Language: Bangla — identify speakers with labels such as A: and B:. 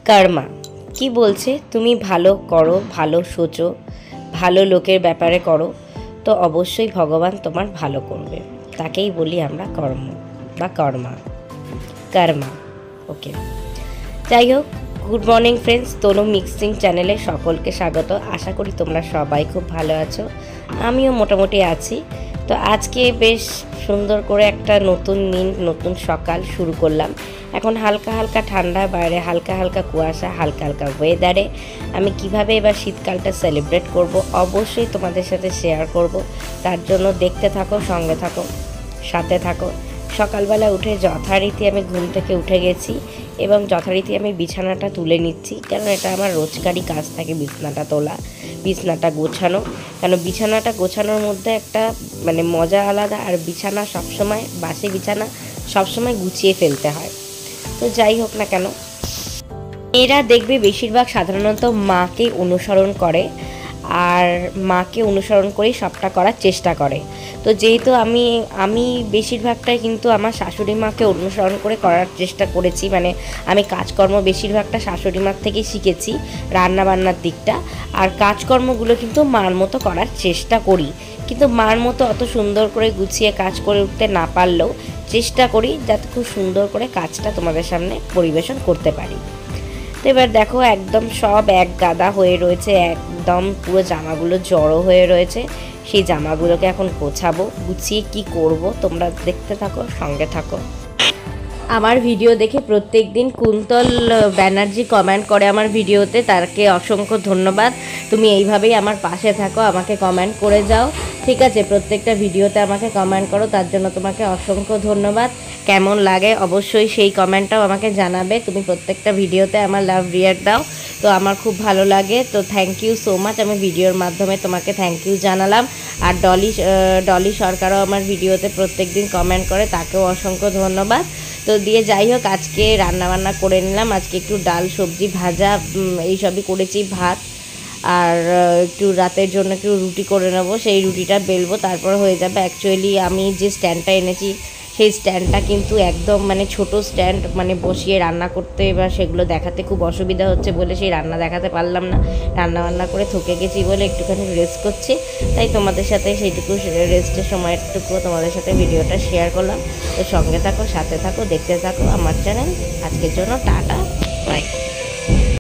A: কর্মা কি বলছে, তুমি ভালো করো, ভালো সোচো, ভালো লোকের ব্যাপারে করো, তো অবশ্যই ভগবান তোমার ভালো করবে। তাকেই বলি আমরা কর্ম বা কর্মা, কর্মা। ওকে, যাই হোক, গুড মর্নিং ফ্রেন্ডস, তনু মিক্সিং চ্যানেলে সকলকে স্বাগত। আশা করি তোমরা সবাই খুব ভালো আছো, আমিও মোটামুটি আছি। তো আজকে বেশ সুন্দর করে একটা নতুন দিন, নতুন সকাল শুরু করলাম। এখন হালকা হালকা ঠান্ডা, বাইরে হালকা হালকা কুয়াশা, হালকা হালকা ওয়েদারে আমি কিভাবে এবার শীতকালটা সেলিব্রেট করব অবশ্যই তোমাদের সাথে শেয়ার করব। তার জন্য দেখতে থাকো, সঙ্গে থাকো, সাথে থাকো। সকালবেলা উঠে যথারীতি আমি ঘুম থেকে উঠে গেছি এবং যথারীতি আমি বিছানাটা তুলে নিচ্ছি, কারণ এটা আমার রোজকারই কাজ থাকে, বিছানাটা তোলা, বিছানাটা গোছানো। কেন বিছানাটা গোছানোর মধ্যে একটা মানে মজা আলাদা, আর বিছানা সবসময়, বাসি বিছানা সবসময় গুছিয়ে ফেলতে হয়। তো যাই হোক না কেন, এরা দেখবে বেশিরভাগ সাধারণত মাকে অনুসরণ করে, আর মাকে অনুসরণ করেই সবটা করার চেষ্টা করে। তো যেহেতু আমি বেশিরভাগটাই কিন্তু আমার শাশুড়ি মাকে অনুসরণ করে করার চেষ্টা করেছি, মানে আমি কাজকর্ম বেশিরভাগটা শাশুড়ি মার থেকেই শিখেছি, রান্নাবান্নার দিকটা। আর কাজকর্মগুলো কিন্তু মার মতো করার চেষ্টা করি, কিন্তু মার মতো অত সুন্দর করে গুছিয়ে কাজ করে উঠতে না পারলেও চেষ্টা করি যাতে খুব সুন্দর করে কাজটা তোমাদের সামনে পরিবেশন করতে পারি। তো এবার দেখো, একদম সব এক গাদা হয়ে রয়েছে, একদম পুরো জামাগুলো জড়ো হয়ে রয়েছে। সেই জামাগুলোকে এখন গোছাবো, গুছিয়ে কি করব তোমরা দেখতে থাকো, সঙ্গে থাকো। আমার ভিডিও দেখে প্রত্যেক দিন কুন্তল ব্যানার্জি কমেন্ট করে আমার ভিডিওতে, তাকে অসংখ্য ধন্যবাদ। তুমি এইভাবেই আমার পাশে থাকো, আমাকে কমেন্ট করে যাও, ঠিক আছে? প্রত্যেকটা ভিডিওতে আমাকে কমেন্ট করো, তার জন্য তোমাকে অসংখ্য ধন্যবাদ। কেমন লাগে অবশ্যই সেই কমেন্টটাও আমাকে জানাবে। তুমি প্রত্যেকটা ভিডিওতে আমার লাভ রিয়াক্ট দাও, তো আমার খুব ভালো লাগে। তো থ্যাংক ইউ সো মাচ, আমি ভিডিওর মাধ্যমে তোমাকে থ্যাংক ইউ জানালাম। আর ডলি সরকারও আমার ভিডিওতে প্রত্যেক দিন কমেন্ট করে, তাকেও অসংখ্য ধন্যবাদ। তো দিয়ে যাই হোক, আজকে রান্নাবান্না করে নিলাম। আজকে একটু ডাল, সবজি, ভাজা এইসবই করেছি, ভাত, আর একটু রাতের জন্য একটু রুটি করে নেবো। সেই রুটিটা বেলবো, তারপর হয়ে যাবে। অ্যাকচুয়ালি আমি যে স্ট্যান্ডটা এনেছি সেই স্ট্যান্ডটা কিন্তু একদম মানে ছোট স্ট্যান্ড, মানে বসিয়ে রান্না করতে বা সেগুলো দেখাতে খুব অসুবিধা হচ্ছে বলে সেই রান্না দেখাতে পারলাম না। রান্না করে থকে গেছি বলে একটুখানি রেস্ট করছি, তাই তোমাদের সাথে সেইটুকু রেস্টের সময়টুকু তোমাদের সাথে ভিডিওটা শেয়ার করলাম। তো সঙ্গে থাকো, সাথে থাকো, দেখতে থাকো আমার চ্যানেল। আজকের জন্য টাটা, বাই।